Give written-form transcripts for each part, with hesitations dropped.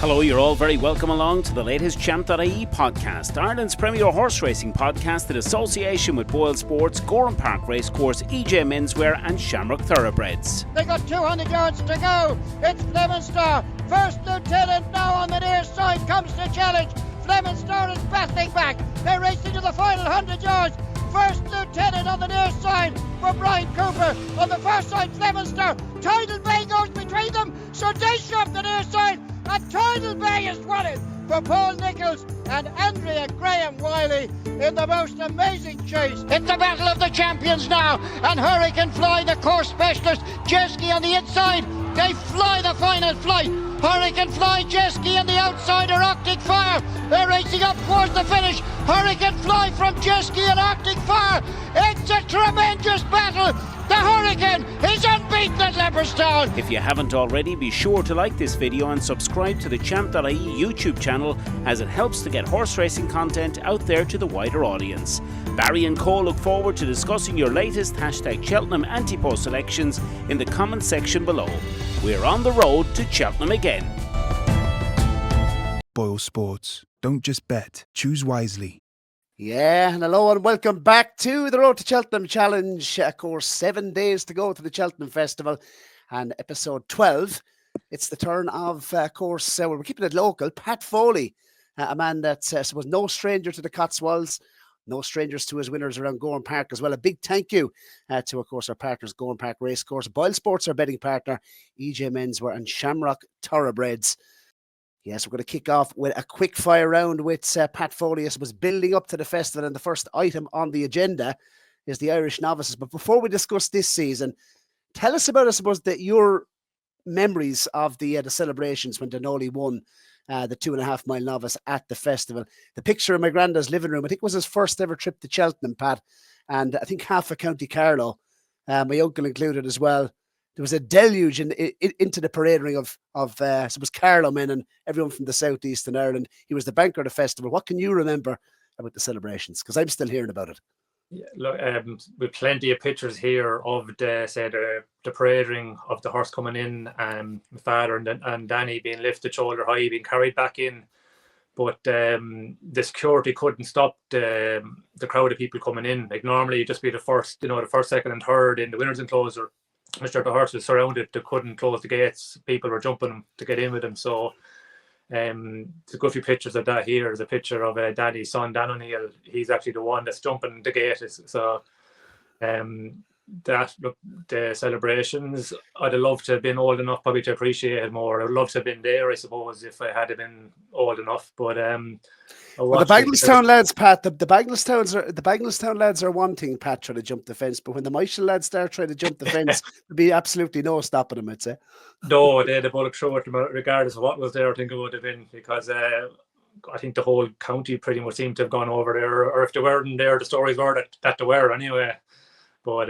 Hello, you're all very welcome along to the latest Champ.ie podcast, Ireland's premier horse racing podcast in association with Boylesports, Gowran Park Racecourse, EJ Menswear and Shamrock Thoroughbreds. They got 200 yards to go. It's Flemenstar. First Lieutenant now on the near side comes to challenge. Flemenstar is battling back. They're racing to the final 100 yards. First Lieutenant on the near side for Brian Cooper. On the far side, Flemenstar. Tidal Bay goes between them. So they shove the near side. And Tidal Bay is won it for Paul Nichols and Andrea Graham Wiley in the most amazing chase. It's the battle of the champions now, and Hurricane Fly, the course specialist, Jeski on the inside. They fly the final flight. Hurricane Fly, Jeski and the outsider Arctic Fire. They're racing up towards the finish. Hurricane Fly from Jeski and Arctic Fire. It's a tremendous battle. The Hurricane is unbeaten at Leopardstown. If you haven't already, be sure to like this video and subscribe to the Champ.ie YouTube channel, as it helps to get horse racing content out there to the wider audience. Barry and Cole look forward to discussing your latest #Cheltenham Ante-Post selections in the comment section below. We're on the road to Cheltenham again. Boylesports. Don't just bet, choose wisely. Yeah, and hello and welcome back to the Road to Cheltenham Challenge. Of course, 7 days to go to the Cheltenham Festival and episode 12. It's the turn of course, we're keeping it local, Pat Foley, a man that's was no stranger to the Cotswolds, no strangers to his winners around Gowran Park as well. A big thank you to, of course, our partners, Gowran Park Racecourse, Boylesports, our betting partner, EJ Menswear and Shamrock Thoroughbreds. Yes, we're going to kick off with a quick fire round with Pat Foley. As was building up to the festival, and the first item on the agenda is the Irish novices. But before we discuss this season, tell us about, I suppose, your memories of the celebrations when Denoli won the 2.5 mile novice at the festival. The picture in my granddad's living room, I think, was his first ever trip to Cheltenham, Pat, and I think half of County Carlow, my uncle included as well. There was a deluge into the parade ring of so it was Carlow men and everyone from the southeast in Ireland. He was the banker of the festival. What can you remember about the celebrations? Because I'm still hearing about it. Yeah, look, with plenty of pictures here of the parade ring of the horse coming in, my father and Danny being lifted shoulder high, being carried back in. But the security couldn't stop the crowd of people coming in. Like normally, you'd just be the first, second, and third in the winners' enclosure. Mr. The horse was surrounded. They couldn't close the gates. People were jumping them to get in with him. So there's a good few pictures of that here. There's a picture of Danny's son, Dan O'Neill. He's actually the one that's jumping the gate. So the celebrations, I'd have loved to have been old enough probably to appreciate it more. I'd love to have been there, I suppose, if I had been old enough. But well, the Bagenalstown lads, Pat, the Bagenalstown lads are one thing, Pat, trying to jump the fence, but when the Michael lads start trying to jump the fence, there'd be absolutely no stopping them, I'd say. No, they had a bullock throw at them, regardless of what was there. I think it would have been, because I think the whole county pretty much seemed to have gone over there, or if they weren't there, the stories were that they were anyway. But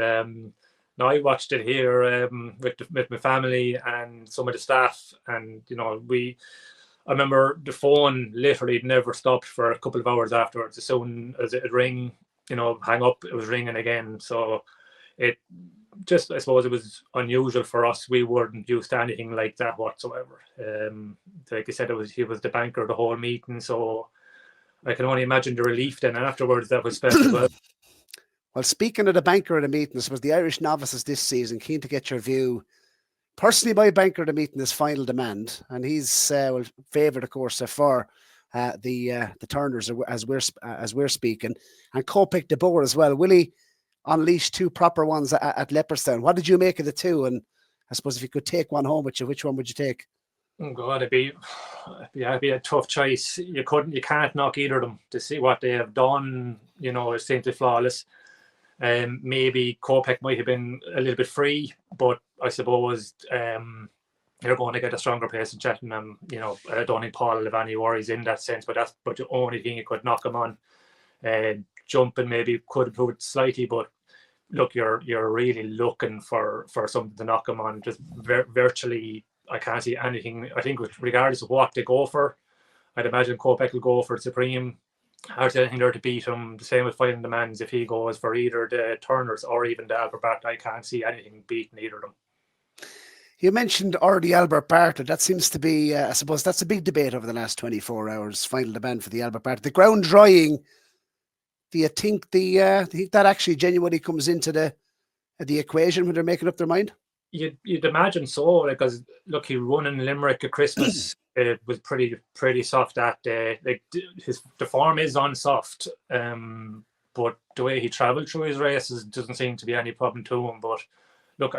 no, I watched it here with my family and some of the staff, and I remember the phone literally never stopped for a couple of hours afterwards. As soon as it ring, hang up, it was ringing again. So it just, I suppose, it was unusual for us. We weren't used to anything like that whatsoever. Like I said, he was the banker of the whole meeting, so I can only imagine the relief then afterwards that was felt as well. Well, speaking of the banker of the meeting, this was the Irish novices this season. Keen to get your view. Personally, my banker of the meeting is Final Demand, and he's favoured, of course, for the Turners as we're speaking, and co-picked the board as well. Will he unleash two proper ones at Leopardstown? What did you make of the two? And I suppose if you could take one home with you, which one would you take? Oh God, it'd be a tough choice. You can't knock either of them. To see what they have done, it seems to be flawless. Maybe Kopek might have been a little bit free, but I suppose they're going to get a stronger pace in Cheltenham. I don't think Paul will have any worries in that sense, but that's the only thing you could knock him on. Jumping maybe could improve it slightly, but look, you're really looking for something to knock him on. Just virtually, I can't see anything. I think regardless of what they go for, I'd imagine Kopek will go for Supreme. Hard anything there to beat him. The same with Final Demands. If he goes for either the Turners or even the Albert, I can't see anything beating either of them. You mentioned already Albert Bartlett. That seems to be, I suppose, that's a big debate over the last 24 hours. Final demand for the Albert Bartlett. The ground drying. Do you think that actually genuinely comes into the equation when they're making up their mind? You'd imagine so, because look, he won in Limerick at Christmas. It was pretty soft that day. Like the form is on soft, but the way he travelled through his races doesn't seem to be any problem to him. But look,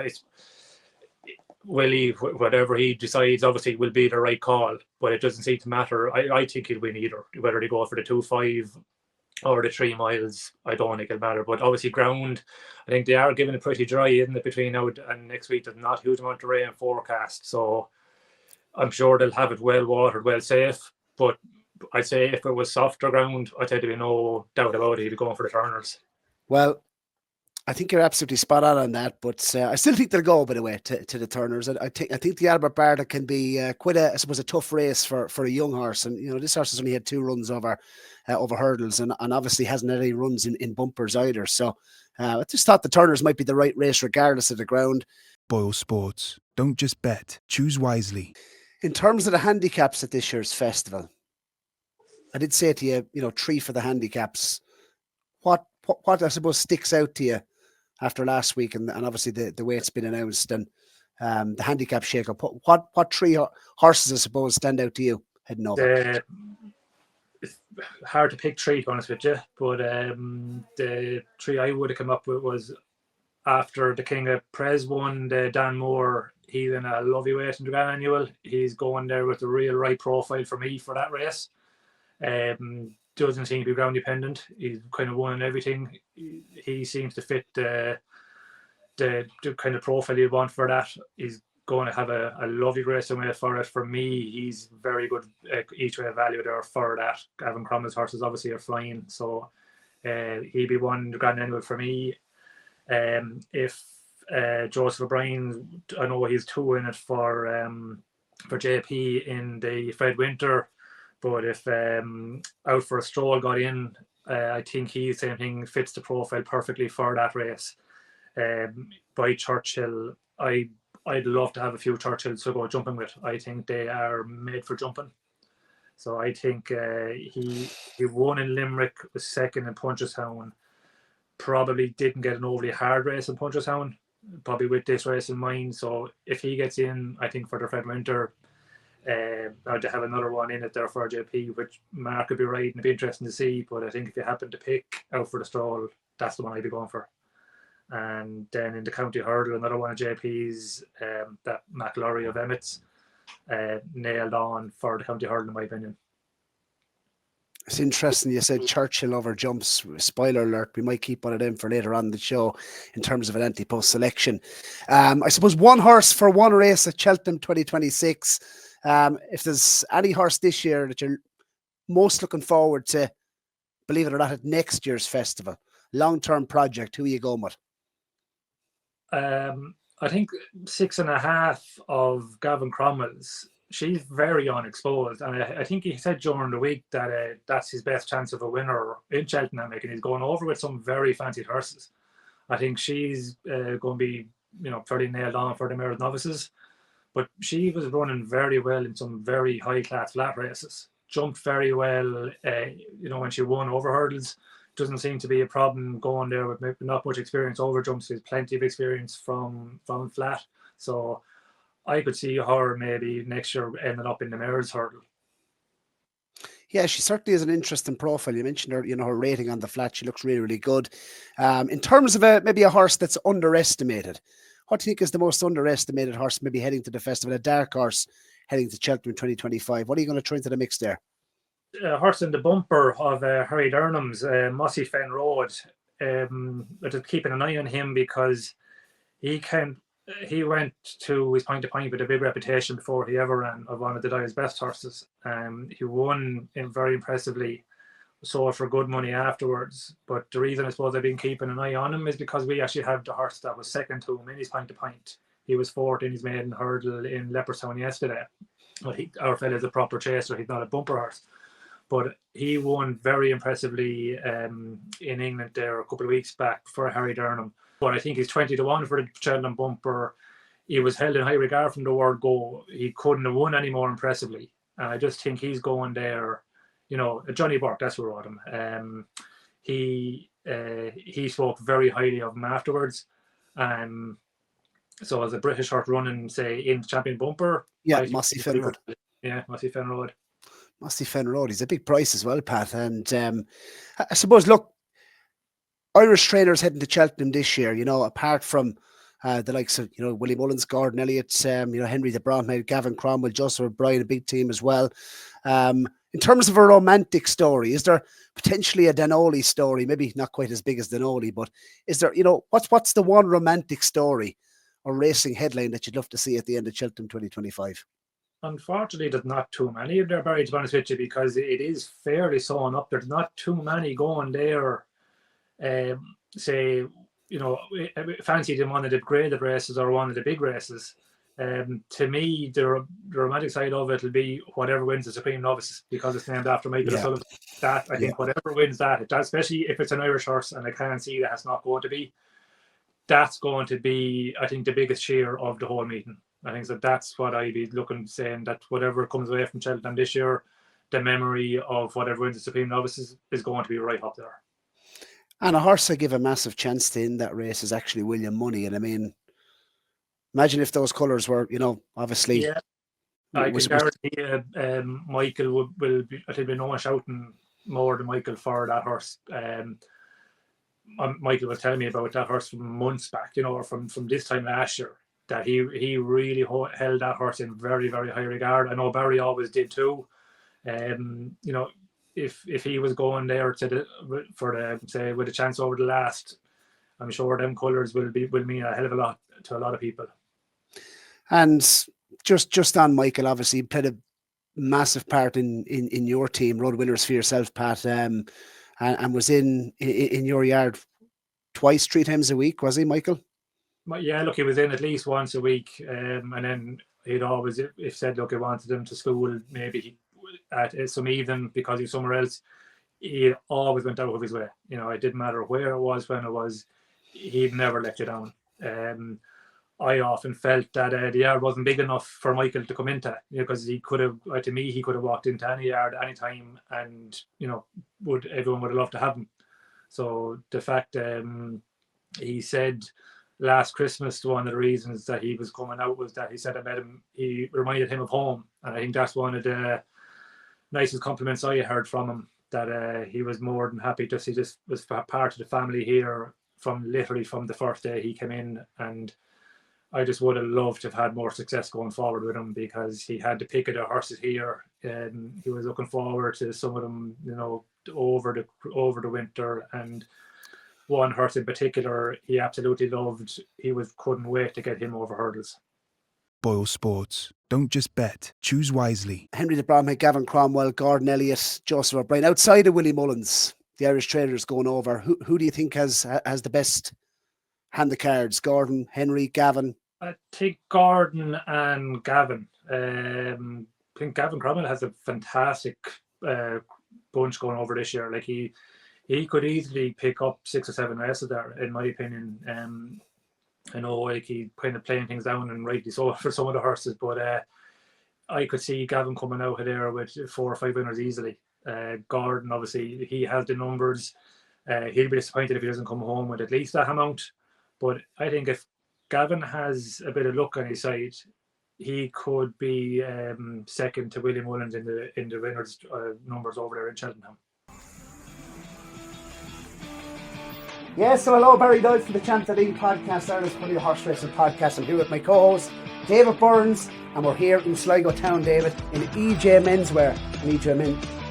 whatever he decides, obviously will be the right call, but it doesn't seem to matter. I think he'll win either, whether they go for the 2.5 or the 3 miles. I don't think it'll matter. But obviously ground, I think they are giving it pretty dry, isn't it, between now and next week. There's not a huge amount of rain forecast, so I'm sure they'll have it well watered, well safe. But I'd say if it was softer ground, I'd say there'd be no doubt about it, he'd be going for the turners. Well, I think you're absolutely spot on that, but I still think they'll go, by the way, to the turners. I think the Albert Bartlett can be quite a tough race for a young horse, and this horse has only had 2 runs over hurdles, and obviously hasn't had any runs in bumpers either. So I just thought the turners might be the right race regardless of the ground. Boylesports. Don't just bet. Choose wisely. In terms of the handicaps at this year's festival, I did say to you, 3 for the handicaps. What I suppose sticks out to you after last week, and obviously the way it's been announced and the handicap shake-up? What 3 horses, I suppose, stand out to you heading over? It's hard to pick 3, to be honest with you, but the 3 I would have come up with was, after the King of Prez won, the Dan Moore. He's in a lovely weight in the Grand Annual. He's going there with the real right profile for me for that race. Doesn't seem to be ground dependent. He's kind of won everything. He seems to fit the kind of profile you want for that. He's going to have a lovely racing way for it. For me, he's very good each way value there for that. Gavin Cromwell's horses obviously are flying, so he'd be one the Grand Annual for me. If Joseph O'Brien, I know he's 2 in it for JP in the Fred Winter. But if Out for a Stroll got in, I think he's same thing, fits the profile perfectly for that race. By Churchill, I'd love to have a few Churchills to go jumping with. I think they are made for jumping. So I think he won in Limerick, was 2nd in Punchestown. Probably didn't get an overly hard race in Punchestown, probably with this race in mind. So if he gets in, I think for the Fred Winter, to have another one in it there for JP, which Mark could be right, and it'd be interesting to see. But I think if you happen to pick Out for the Stroll, that's the one I'd be going for. And then in the County Hurdle, another one of JP's, that McLaury of Emmett's, nailed on for the County Hurdle, in my opinion. It's interesting you said Churchill over jumps. Spoiler alert, we might keep one of them for later on in the show in terms of an Ante-Post selection. I suppose 1 horse for 1 race at Cheltenham 2026. If there's any horse this year that you're most looking forward to, believe it or not, at next year's festival, long-term project, who are you going with? I think 6.5 of Gavin Cromwell's. She's very unexposed, and I think he said during the week that that's his best chance of a winner in Cheltenham, and he's going over with some very fancy horses. I think she's going to be, fairly nailed on for the Mayor's novices. But she was running very well in some very high-class flat races. Jumped very well, when she won over hurdles. Doesn't seem to be a problem going there with not much experience over jumps. There's plenty of experience from flat. So I could see her maybe next year ending up in the Mayor's hurdle. Yeah, she certainly is an interesting profile. You mentioned her, her rating on the flat. She looks really, really good. In terms of maybe a horse that's underestimated, what do you think is the most underestimated horse maybe heading to the festival? A dark horse heading to Cheltenham 2025. What are you going to throw into the mix there? A horse in the bumper of Harry Durnham's, Mossy Fen Road. Just keeping an eye on him, because he went to his point-to-point with a big reputation before he ever ran, of one of the Doyle's best horses. He won very impressively, sold for good money afterwards. But the reason I suppose I've been keeping an eye on him is because we actually have the horse that was 2nd to him in his point-to-point. He was 4th in his maiden hurdle in Leopardstown yesterday. Well, our fella's a proper chaser. He's not a bumper horse. But he won very impressively in England there a couple of weeks back for Harry Durnham. But I think he's 20 to 1 for the Cheltenham bumper. he was held in high regard from the word go. He couldn't have won any more impressively. And I just think he's going there, Johnny Burke, that's who wrote him. He spoke very highly of him afterwards. So as a British horse running, say, in champion bumper. Yeah, Mossy Fen Road. Yeah, Mossy Fen Road. Mossy Fen Road. He's a big price as well, Pat. And I suppose, look, Irish trainers heading to Cheltenham this year, apart from the likes of, Willie Mullins, Gordon Elliott, Henry de Bromhead, Gavin Cromwell, Joseph O'Brien, a big team as well. In terms of a romantic story, is there potentially a Denoli story? Maybe not quite as big as Denoli, but is there, what's the one romantic story or racing headline that you'd love to see at the end of Cheltenham 2025? Unfortunately, there's not too many of there, Barry, to be honest with you, because it is fairly sewn up. There's not too many going there, fancied in one of the graded races or one of the big races. To me, the romantic side of it will be whatever wins the Supreme Novice, because it's named after Michael O'Sullivan. That, I think, whatever wins that, especially if it's an Irish horse, and I can't see that it's not going to be, that's going to be, I think, the biggest cheer of the whole meeting. I think so. That's what I'd be looking, saying that whatever comes away from Cheltenham this year, the memory of whatever wins the Supreme Novice is going to be right up there. And a horse I give a massive chance to in that race is actually William Money. And I mean, imagine if those colours were, obviously. Yeah, I can guarantee Michael will be, I think, no one shouting more than Michael for that horse. Michael was telling me about that horse from months back, or from this time last year, that he really held that horse in very, very high regard. I know Barry always did too. If he was going there with a chance over the last, I'm sure them colours will mean a hell of a lot to a lot of people. And just on Michael, obviously, he played a massive part in your team, rode winners for yourself, Pat, and was in your yard twice, 3 times a week, was he, Michael? Yeah, look, he was in at least once a week, and then he'd always, if said, look, he wanted him to school, maybe at some evening because he's somewhere else, he always went out of his way. It didn't matter where it was, when it was, he'd never let you down. I often felt that the yard wasn't big enough for Michael to come into, because he could have, to me, he could have walked into any yard anytime, and everyone would have loved to have him. So the fact he said last Christmas, one of the reasons that he was coming out was that he said he reminded him of home, and I think that's one of the nicest compliments I heard from him, that he was more than happy to see this was part of the family here from the first day he came in. And I just would have loved to have had more success going forward with him, because he had the pick of the horses here, and he was looking forward to some of them, over the winter. And one horse in particular, he absolutely loved. Couldn't wait to get him over hurdles. Boylesports. Don't just bet. Choose wisely. Henry de Bromhead, Gavin Cromwell, Gordon Elliott, Joseph O'Brien. Outside of Willie Mullins, the Irish trainers going over, who do you think has the best hand of cards? Gordon, Henry, Gavin? I think Gordon and Gavin. I think Gavin Cromwell has a fantastic bunch going over this year. Like he could easily pick up 6 or 7 races there, in my opinion. I know, like, he kind of playing things down, and rightly so for some of the horses, but I could see Gavin coming out of there with 4 or 5 winners easily. Gordon, obviously, he has the numbers. He'll be disappointed if he doesn't come home with at least that amount. But I think if Gavin has a bit of luck on his side, he could be second to William Mullins in the winners' numbers over there in Cheltenham. Yes, so hello, Barry Doyle from the Champ.ie podcast, Ireland's Pony Horse Racing podcast. I'm here with my co-host, David Burns, and we're here in Sligo Town, David, in EJ Menswear, and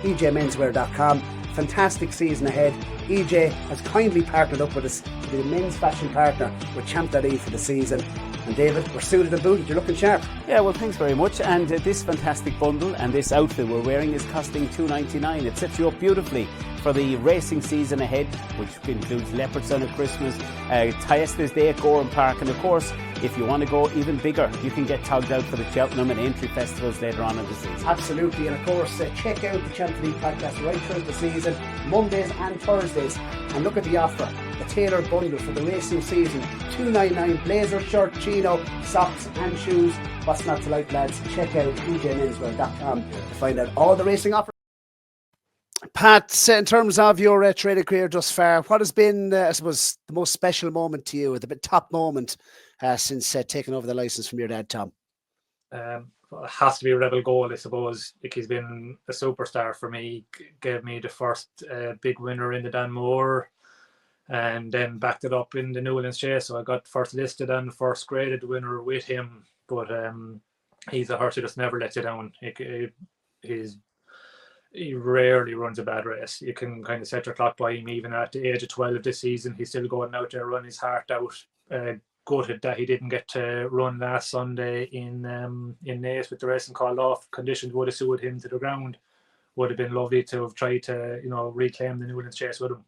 EJMenswear.com. Fantastic season ahead. EJ has kindly partnered up with us to be the men's fashion partner with Champ.ie for the season. And David, we're suited and booted. You're looking sharp. Yeah, well, thanks very much. And this fantastic bundle and this outfit we're wearing is costing $2.99. It sets you up beautifully for the racing season ahead, which includes Leopardstown at Christmas, Thyesda's Day at Gowran Park, and of course, if you want to go even bigger, you can get togged out for the Cheltenham and Aintree festivals later on in the season. Absolutely, and of course, check out the Champ.ie podcast right throughout the season, Mondays and Thursdays, and look at the offer a tailored bundle for the racing season. $299 blazer, shirt, chino, socks and shoes. What's not to like, lads? Check out djmenswear.com to find out all the racing offers. Pat, in terms of your training career thus far, what has been, I suppose, the most special moment to you, the top moment since taking over the licence from your dad, Tom? It has to be Rebel Gold, I suppose. Like, he's been a superstar for me. Gave me the first big winner in the Danmore, and then backed it up in the Newlands Chase. So I got first listed and first graded winner with him. But he's a horse who just never lets you down. He rarely runs a bad race. You can kind of set your clock by him. Even at the age of 12 this season, he's still going out there, running his heart out. Gutted that he didn't get to run last Sunday in Naas with the racing called off. Conditions would have suited him to the ground. Would have been lovely to have tried to, reclaim the Newlands Chase with him.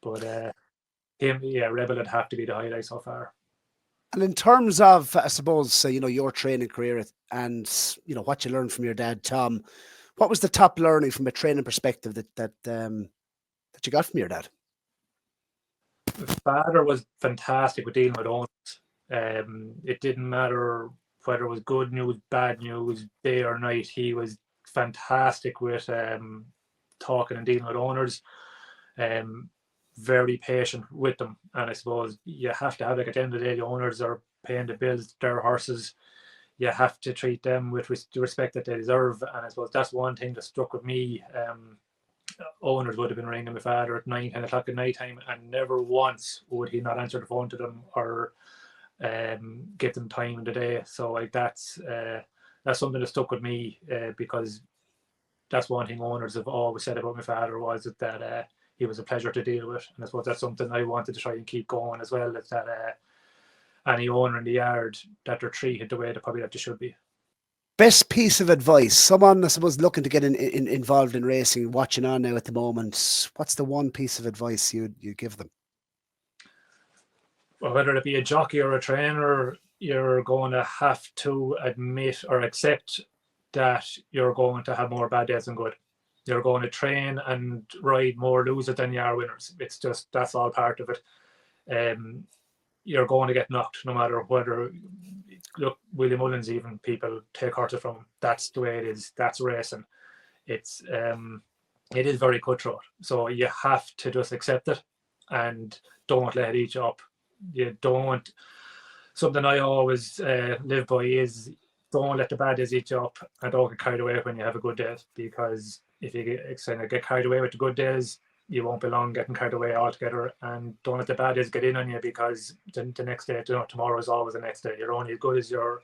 But Rebel would have to be the highlight so far. And in terms of, I suppose, your training career and, what you learned from your dad, Tom, what was the top learning from a training perspective that you got from your dad? Father was fantastic with dealing with owners. It didn't matter whether it was good news, bad news, day or night. He was fantastic with talking and dealing with owners. Very patient with them. And I suppose you have to have, at the end of the day, the owners are paying the bills, their horses. You have to treat them with the respect that they deserve. And I suppose that's one thing that struck with me. Owners would have been ringing my father at 9, 10 o'clock at night time, and never once would he not answer the phone to them or give them time in the day. So that's something that stuck with me because that's one thing owners have always said about my father, was that he was a pleasure to deal with. And I suppose that's something I wanted to try and keep going as well, is that any owner in the yard, that they're treated the way that they should be. Best piece of advice, someone, I suppose, looking to get involved in racing, watching on now at the moment, what's the one piece of advice you give them? Well, whether it be a jockey or a trainer, you're going to have to admit or accept that you're going to have more bad days than good. You're going to train and ride more losers than you are winners. It's just, that's all part of it. You're going to get knocked no matter whether. Look, Willie Mullins, even people take horses from him. That's the way it is. That's racing. It is very cutthroat. So you have to just accept it and don't let it eat you up. You don't. Something I always live by is don't let the bad days eat you up, and don't get carried away when you have a good day, because if you get carried away with the good days, you won't be long getting carried away altogether. And don't let the bad days get in on you, because the next day, tomorrow is always the next day. You're only as good as your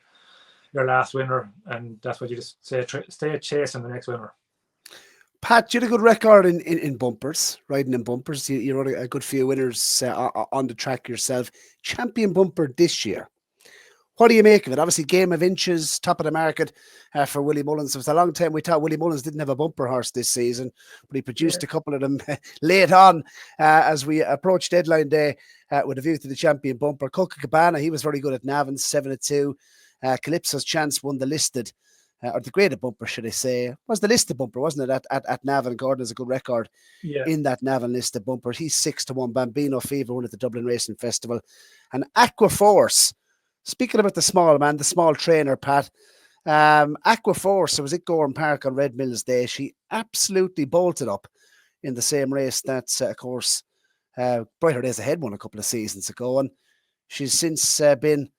last winner, and that's what you just say. Stay chasing the next winner. Pat, you had a good record in bumpers, riding in bumpers. You rode a good few winners on the track yourself. Champion bumper this year. What do you make of it? Obviously, game of inches, top of the market for Willie Mullins. It was a long time we thought Willie Mullins didn't have a bumper horse this season, but he produced a couple of them late on as we approached deadline day with a view to the champion bumper. Cabana, he was very good at Navan, 7-2. Calypso's Chance won the listed, or the graded bumper, should I say. It was the listed bumper, wasn't it, at Navan? Gordon has a good record in that Navan listed bumper. He's 6-1. Bambino Fever won at the Dublin Racing Festival. And Aquaforce, speaking about the small man, the small trainer, Pat, Aquaforce, it was at Gowran Park on Red Mills Day. She absolutely bolted up in the same race that, of course, Brighter Days Ahead won a couple of seasons ago. And she's since been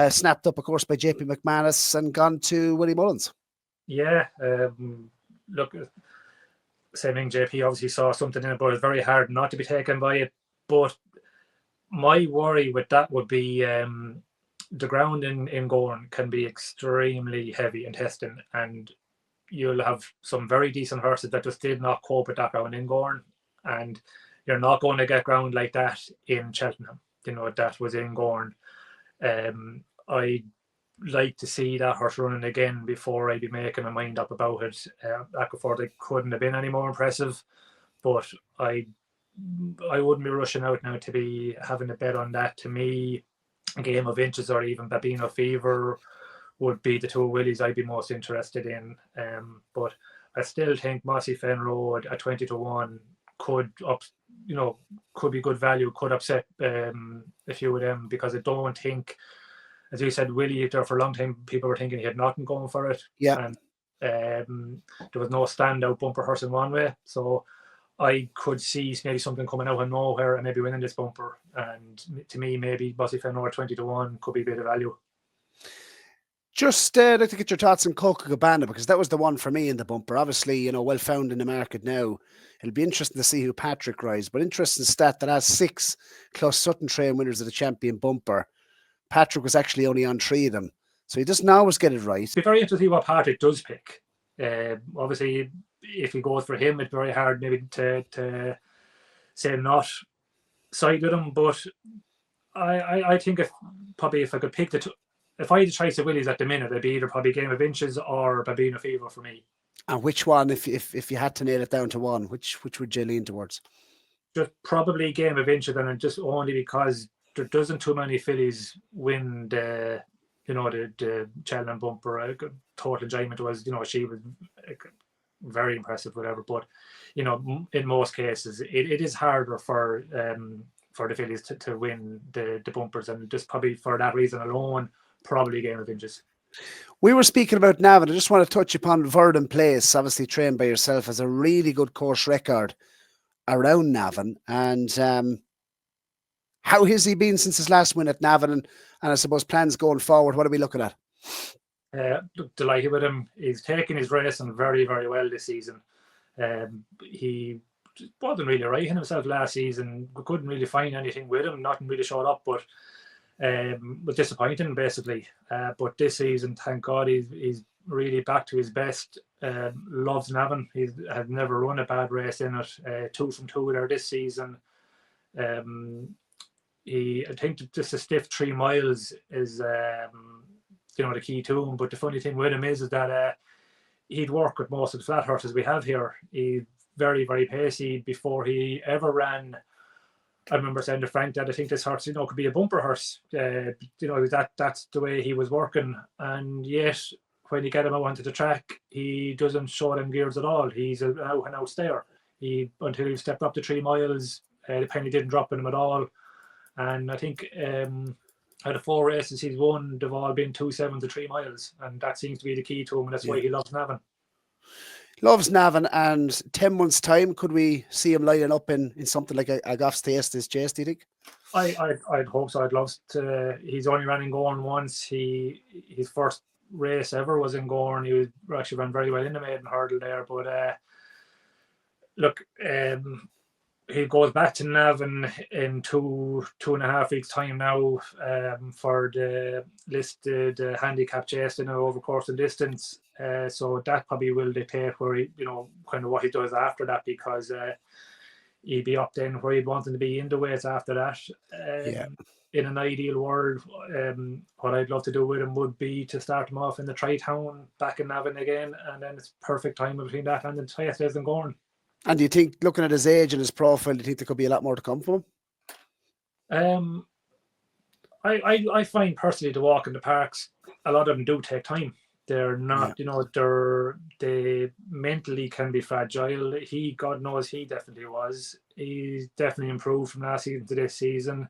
snapped up, of course, by JP McManus and gone to Willie Mullins. Yeah, look, same thing. JP obviously saw something in it, but it's very hard not to be taken by it. But my worry with that would be the ground in Gowran can be extremely heavy in testing, and you'll have some very decent horses that just did not cope with that ground in Gowran, and you're not going to get ground like that in Cheltenham. That was in Gowran. I'd like to see that horse running again before I'd be making my mind up about it. Aquaforce couldn't have been any more impressive, but I wouldn't be rushing out now to be having a bet on that. To me, Game of Inches or even Bambino Fever would be the two Willies I'd be most interested in. But I still think Mossy Fen Road at 20-1 could could be good value, could upset a few of them, because I don't think, as you said, Willie there for a long time, people were thinking he had nothing going for it. Yeah. And there was no standout bumper horse in one way. So I could see maybe something coming out of nowhere and maybe winning this bumper. And to me, maybe Bossy Fenor 20-1 could be a bit of value. Just like to get your thoughts on Coca Cabana, because that was the one for me in the bumper. Obviously, well found in the market now. It'll be interesting to see who Patrick rides, but interesting stat that has 6 Close Sutton train winners of the champion bumper. Patrick was actually only on 3 of them, so he doesn't always get it right. It'd be very interesting to see what Patrick does pick. Obviously, if he goes for him, it's very hard maybe to say not side with him, but I think if I could pick if I had to try to Willies at the minute, it'd be either probably Game of Inches or Babino Fever for me. And which one, if you had to nail it down to one, which would you lean towards? Just probably Game of Inches, and just only because there doesn't too many fillies win the Cheltenham bumper. Total enjoyment was, she was very impressive, whatever. But in most cases, it is harder for the fillies to win the bumpers, and just probably for that reason alone, probably Game of Inches. We were speaking about Navan. I just want to touch upon Verdon Place, obviously trained by yourself, has a really good course record around Navan. And how has he been since his last win at Navan? And I suppose plans going forward, what are we looking at? Delighted with him. He's taken his racing very, very well this season. He wasn't really right in himself last season. We couldn't really find anything with him. Nothing really showed up, but was disappointing basically. But this season, thank God, he's really back to his best. Loves Navan. He has never run a bad race in it. 2 from 2 there this season. I think just a stiff 3 miles is the key to him. But the funny thing with him is that he'd work with most of the flat horses we have here. He's very, very pacey. Before he ever ran, I remember saying to Frank that I think this horse, could be a bumper horse. That's the way he was working. And yet, when you get him out onto the track, he doesn't show them gears at all. He's an out and out stayer. Until he stepped up to 3 miles, the penny didn't drop in him at all. And I think out of 4 races he's won, they've all been 2-7 to 3 miles, and that seems to be the key to him, and that's why he loves Navan. Loves Navan, and 10 months' time, could we see him lining up in something like a Goff's Taste this chase, do you think? I'd hope so. I'd love to. He's only ran in Gowran once. His first race ever was in Gowran. He actually ran very well in the maiden hurdle there, but look, he goes back to Navan in 2.5 weeks' time now for the listed handicap chase over course and distance. So that probably will dictate where he, kind of what he does after that, because he'd be up then where he'd want him to be in the weights after that. In an ideal world, what I'd love to do with him would be to start him off in the Tri-Town back in Navan again, and then it's perfect time between that and the Tri-Days and Gowran. And do you think, looking at his age and his profile, do you think there could be a lot more to come from him? I find personally the walk in the parks, a lot of them do take time. They're not, they mentally can be fragile. God knows he definitely was. He's definitely improved from last season to this season.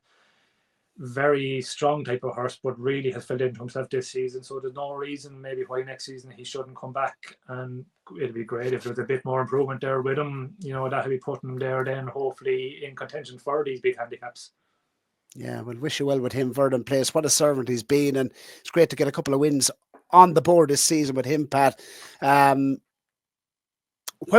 Very strong type of horse, but really has filled into himself this season. So there's no reason maybe why next season he shouldn't come back. And it'd be great if there's a bit more improvement there with him. That'll be putting him there then, hopefully in contention for these big handicaps. Yeah, we'll wish you well with him, Verdon Place. What a servant he's been, and it's great to get a couple of wins on the board this season with him, Pat. When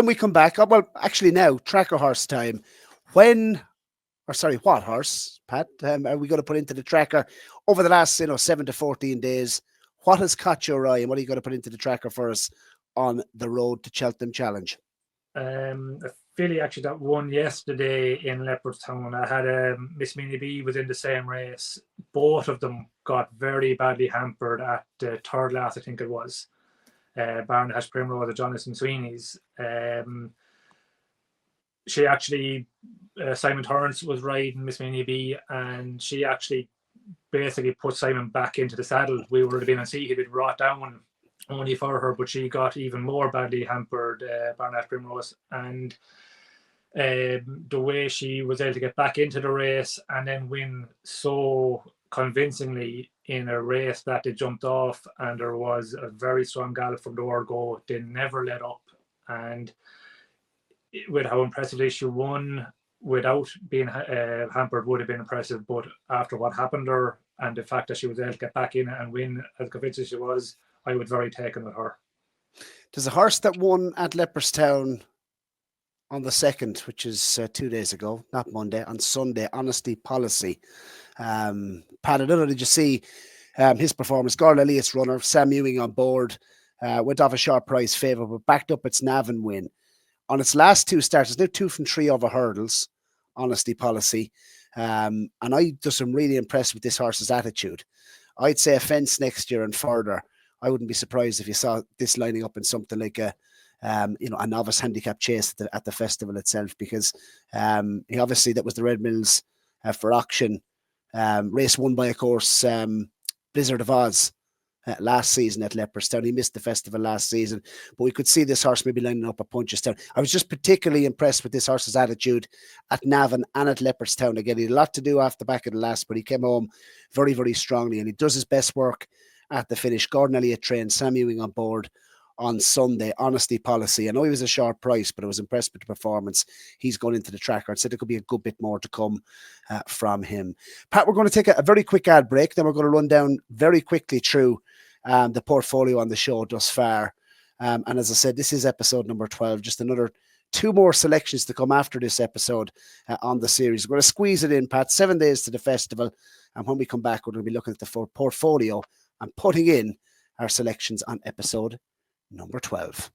we come back, well, actually now, tracker horse time. What horse, Pat, are we going to put into the tracker over the last 7 to 14 days? What has caught your eye, and what are you going to put into the tracker for us on the road to Cheltenham Challenge? A filly actually that won yesterday in Leopardstown. I had Miss Minnie B was in the same race. Both of them got very badly hampered at the third last, I think it was. Barnahash Primrose at Jonathan Sweeney's. She actually, Simon Torrance was riding Miss Minnie B, and she actually basically put Simon back into the saddle. We would have been on sea, he'd been brought down only for her, but she got even more badly hampered, Barnahash Primrose. And the way she was able to get back into the race and then win so convincingly in a race that they jumped off, and there was a very strong gallop from the word go. They never let up, and with how impressively she won without being hampered would have been impressive, but after what happened there and the fact that she was able to get back in and win as convinced as she was, I was very taken with her. There's a horse that won at Leopardstown on the 2nd, which is 2 days ago, not Monday, on Sunday, Honesty Policy. Pat, I don't know, did you see his performance? Gordon Elliot's runner, Sam Ewing on board, went off a short price favour, but backed up its Navan win. On its last 2 starts, it's now 2 from 3 over hurdles, Honesty Policy. And I just am really impressed with this horse's attitude. I'd say a fence next year and further. I wouldn't be surprised if you saw this lining up in something like a novice handicap chase at the festival itself, because he obviously, that was the Red Mills for auction race won by, of course, Blizzard of Oz last season at Leopardstown. He missed the festival last season, but we could see this horse maybe lining up at Punchestown. I was just particularly impressed with this horse's attitude at Navan and at Leopardstown. Again, he had a lot to do off the back of the last, but he came home very, very strongly, and he does his best work at the finish. Gordon Elliott trained, Sam Ewing on board on Sunday, Honesty Policy. I know he was a short price, but I was impressed with the performance. He's gone into the tracker and said there could be a good bit more to come from him. Pat, we're going to take a very quick ad break. Then we're going to run down very quickly through the portfolio on the show thus far. And as I said, this is episode number 12. Just another 2 more selections to come after this episode on the series. We're going to squeeze it in, Pat. 7 days to the festival. And when we come back, we're going to be looking at the full portfolio and putting in our selections on episode number 12.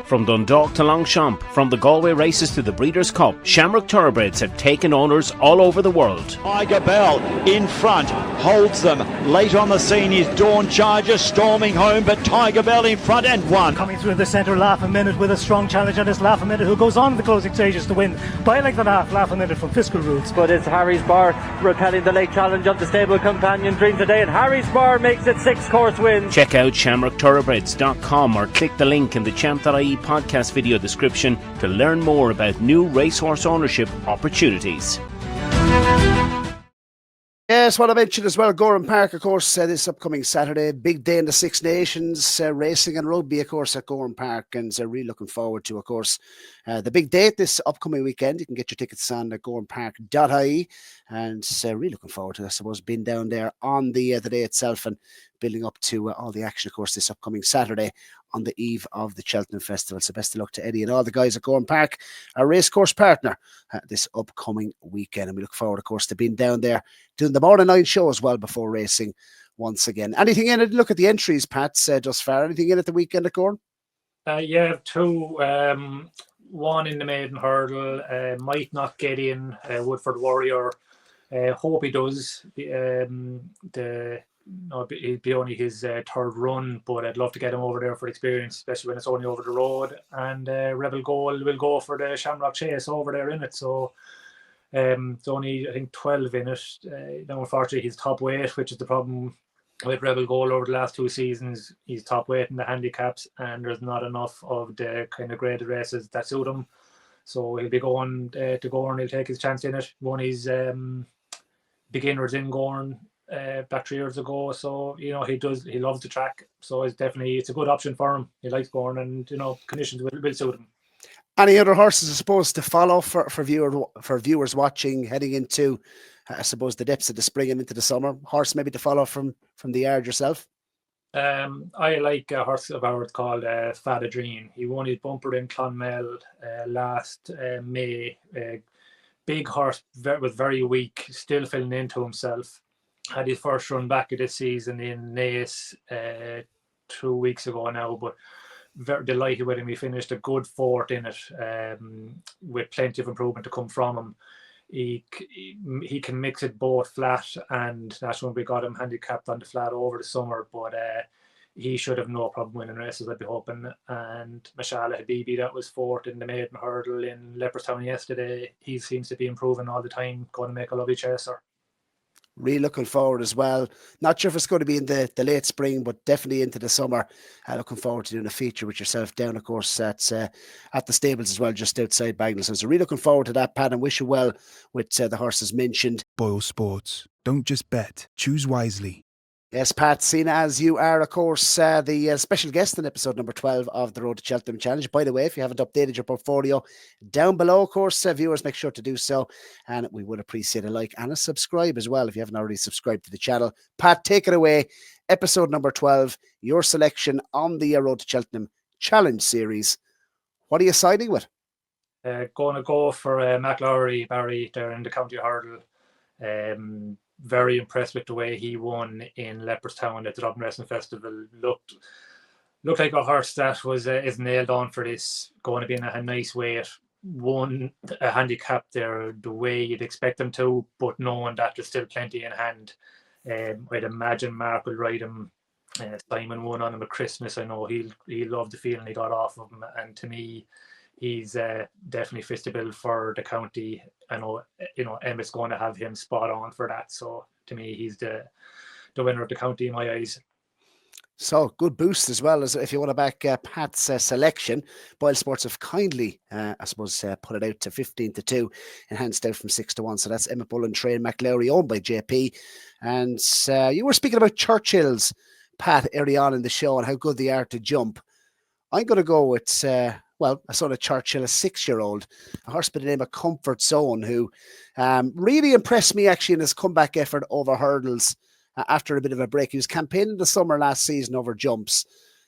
From Dundalk to Longchamp, from the Galway races to the Breeders' Cup, Shamrock Thoroughbreds have taken owners all over the world. Tiger Bell in front, holds them. Late on the scene is Dawn Charger storming home, but Tiger Bell in front and won. Coming through the centre, Laugh a Minute with a strong challenge on this Laugh a Minute, who goes on to the closing stages to win by like the Laugh a Minute from Fiscal Roots. But it's Harry's Bar repelling the late challenge of the stable companion Dream today, and Harry's Bar makes it 6-course wins. Check out shamrockthoroughbreds.com or click the link in the Champ.ie podcast video description to learn more about new racehorse ownership opportunities. Yes, what I mentioned as well, Gowran Park, of course, this upcoming Saturday, big day in the Six Nations, racing and rugby, of course, at Gowran Park, and really looking forward to, of course, the big date this upcoming weekend. You can get your tickets on at gowranpark.ie, and really looking forward to, I suppose, being down there on the day itself and building up to all the action, of course, this upcoming Saturday on the eve of the Cheltenham Festival. So best of luck to Eddie and all the guys at Gowran Park, our racecourse partner, this upcoming weekend. And we look forward, of course, to being down there doing the morning 9 show as well before racing once again. Anything in it? Look at the entries, Pat, thus far. Anything in at the weekend at Gowran? Yeah, 2. One in the maiden hurdle, might not get in. Woodford Warrior, hope he does. It'd be only his 3rd run, but I'd love to get him over there for experience, especially when it's only over the road. And Rebel Goal will go for the Shamrock Chase over there in it. So it's only, I think, 12 in it. Now, unfortunately, he's top weight, which is the problem with Rebel Goal over the last 2 seasons. He's top weight in the handicaps, and there's not enough of the kind of graded races that suit him. So he'll be going to Gowran. He'll take his chance in it. Won his beginners in Gowran back 3 years ago, so he loves the track, so it's a good option for him. He likes Gowran, and conditions will suit him. Any other horses, I suppose, to follow for viewers watching heading into, I suppose, the depths of the spring and into the summer? Horse maybe to follow from the yard yourself? I like a horse of ours called Fada Dream. He won his bumper in Clonmel last May. Big horse, was very weak, still filling into himself. Had his first run back of this season in Naas 2 weeks ago now, but very delighted with him. He finished a good 4th in it, with plenty of improvement to come from him. He can mix it both flat and national. We got him handicapped on the flat over the summer, but he should have no problem winning races, I'd be hoping. And Mashallah Habibi, that was 4th in the maiden hurdle in Leopardstown yesterday. He seems to be improving all the time, going to make a lovely chaser. Really looking forward as well. Not sure if it's going to be in the late spring, but definitely into the summer. Looking forward to doing a feature with yourself down, of course, at the stables as well, just outside Bagnallstown. So really looking forward to that, Pat, and wish you well with the horses mentioned. Boylesports. Don't just bet. Choose wisely. Yes, Pat, seen as you are, of course, the special guest in episode number 12 of the Road to Cheltenham Challenge. By the way, if you haven't updated your portfolio, down below, of course, viewers, make sure to do so. And we would appreciate a like and a subscribe as well if you haven't already subscribed to the channel. Pat, take it away. Episode number 12, your selection on the Road to Cheltenham Challenge series. What are you siding with? Going to go for McLaury Barry there in the county hurdle. Very impressed with the way he won in Leopardstown at the Dublin Wrestling Festival. Looked like a horse that was is nailed on for this. Going to be in a nice weight. Won a handicap there the way you'd expect him to, but knowing that there's still plenty in hand. I'd imagine Mark will ride him. Simon won on him at Christmas. I know he loved the feeling he got off of him, and to me, he's definitely fits the bill for the county. I know, Emmett's going to have him spot on for that. So to me, he's the winner of the county in my eyes. So good boost as well as if you want to back Pat's selection. Boylesports have kindly, put it out to 15-2, enhanced out from 6-1. So that's Emmett Bull and Train McLaury, owned by JP. And you were speaking about Churchill's, Pat, early on in the show and how good they are to jump. I'm going to go with, I saw a Churchill, a 6-year-old, a horse by the name of Comfort Zone, who really impressed me actually in his comeback effort over hurdles after a bit of a break. He was campaigning the summer last season over jumps.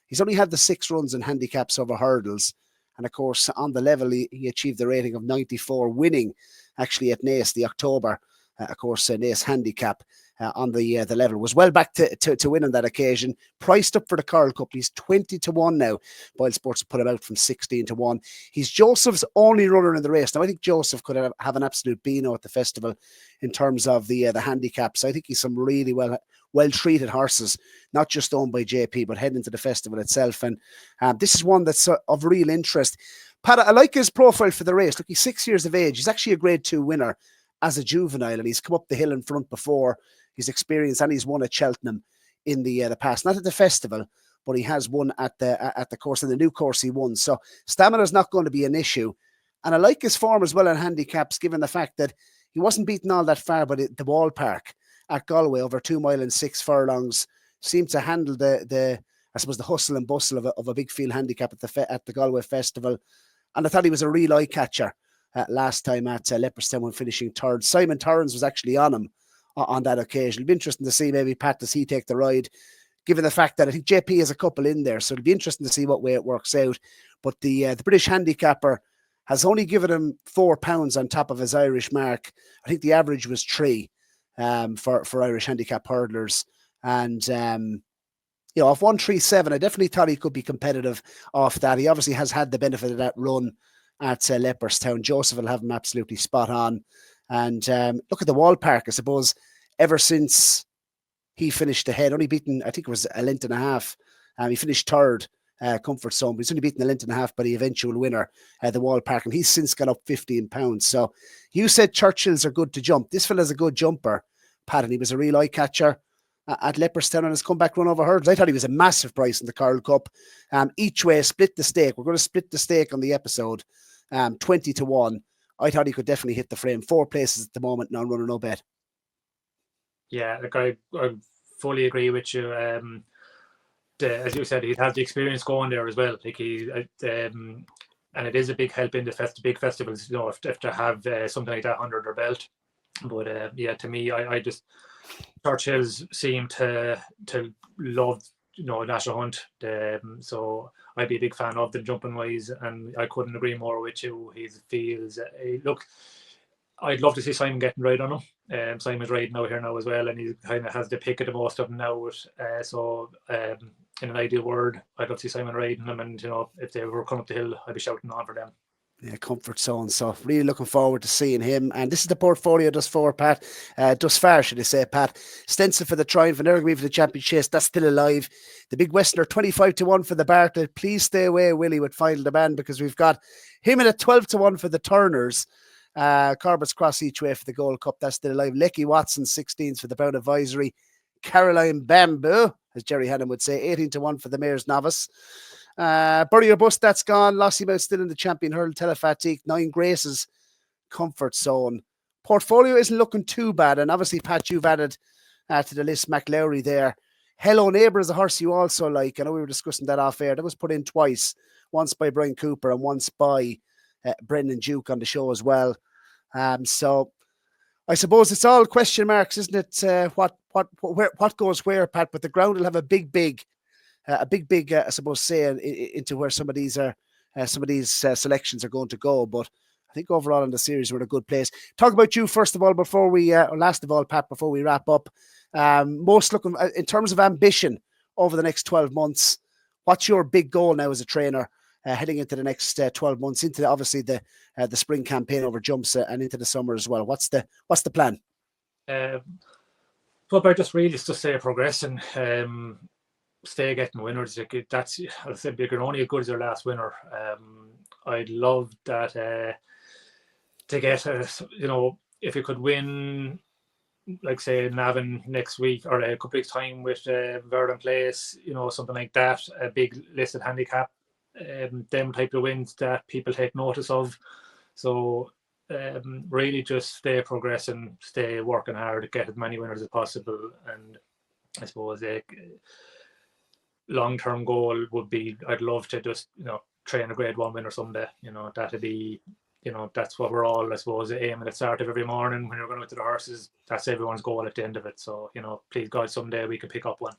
He's only had the 6 runs in handicaps over hurdles. And of course, on the level, he achieved the rating of 94, winning actually at Naas the October. Naas handicap. On the level, was well back to win on that occasion. Priced up for the Coral Cup, he's 20-1 now. Boylesports put him out from 16-1. He's Joseph's only runner in the race. Now I think Joseph could have an absolute beano at the festival in terms of the handicaps. I think he's some really well treated horses, not just owned by JP, but heading into the festival itself. And this is one that's of real interest. Pat, I like his profile for the race. Look, he's 6 years of age. He's actually a Grade 2 winner as a juvenile, and he's come up the hill in front before. His experience, and he's won at Cheltenham in the past, not at the festival, but he has won at the course, in the new course he won. So stamina is not going to be an issue, and I like his form as well in handicaps, given the fact that he wasn't beaten all that far, but the ballpark at Galway over 2 mile and 6 furlongs seemed to handle the hustle and bustle of a big field handicap at the Galway festival, and I thought he was a real eye catcher last time at Leopardstown when finishing third. Simon Torrance was actually on him on that occasion. It'll be interesting to see maybe Pat, does he take the ride, given the fact that I think JP has a couple in there, so it'll be interesting to see what way it works out. But the British handicapper has only given him £4 on top of his Irish mark. I think the average was 3 for Irish handicap hurdlers, and off 137, I definitely thought he could be competitive off that. He obviously has had the benefit of that run at Leopardstown. Joseph will have him absolutely spot on. And look at the Wallpark, I suppose, ever since he finished ahead, only beaten, I think it was a length and a half. He finished third, Comfort Zone, but he's only beaten a length and a half by the eventual winner, the Wallpark, and he's since gone up £15. So you said Churchills are good to jump. This fella's a good jumper, Pat, and he was a real eye catcher at Leopardstown on his comeback run over hurdles. I thought he was a massive price in the Coral Cup. Each way, split the stake. We're going to split the stake on the episode, 20-1. I thought he could definitely hit the frame. 4 places at the moment, now running no bet. Yeah, like I fully agree with you. As you said, he'd have the experience going there as well. Like and it is a big help in the big festivals, if to have something like that under their belt. But to me, I just Churchills seem to love National Hunt. So I'd be a big fan of the jumping wise, and I couldn't agree more with you. He feels look, I'd love to see Simon getting right on him. Simon's riding out here now as well, and he kind of has the pick of the most of them now. In an ideal world, I'd love to see Simon riding them, and if they were coming up the hill, I'd be shouting on for them. Yeah, Comfort Zone. So really looking forward to seeing him. And this is the portfolio thus far, Pat. Thus far, should I say, Pat. Stencil for the Triumph and Ergby for the Champion Chase. That's still alive. The Big Westerner, 25-1 for the Bartlett. Please stay away, Willie, with Final Demand, because we've got him in at 12-1 for the Turners. Corbett's Cross each way for the Gold Cup. That's still alive. Lecky Watson, 16th for the Brown Advisory. Caroline Bamboo, as Jerry Hannon would say, 18-1 for the Mayor's Novice. Bury Your Bus, that's gone. Lossie Mouth still in the Champion Hurl. Telefatique, 9 Graces, Comfort Zone. Portfolio isn't looking too bad. And obviously, Pat, you've added to the list McLowry there. Hello Neighbour is a horse you also like. I know we were discussing that off air. That was put in twice. Once by Brian Cooper and once by Brendan Duke on the show as well. So I suppose it's all question marks, isn't it? What goes where, Pat? But the ground will have a big, I suppose, say into where some of these selections are going to go. But I think overall in the series we're in a good place. Talk about you first of all before we, or last of all, Pat, before we wrap up. Most looking in terms of ambition over the next 12 months. What's your big goal now as a trainer heading into the next 12 months, into obviously the spring campaign over jumps and into the summer as well? What's the plan? Well, about just really just to stay progressing, stay getting winners. That's, I said, you're only as good as your last winner. I'd love that to get if you could win, like say Navan next week or a couple of weeks time with Verdun Place, something like that, a big listed handicap, them type of wins that people take notice of. So really just stay progressing, stay working hard, get as many winners as possible. And I suppose a long-term goal would be, I'd love to just train a grade 1 winner someday. That'd be, that's what we're all, I suppose, aiming at the start of every morning when you're going out to the horses. That's everyone's goal at the end of it. So please God, someday we could pick up one.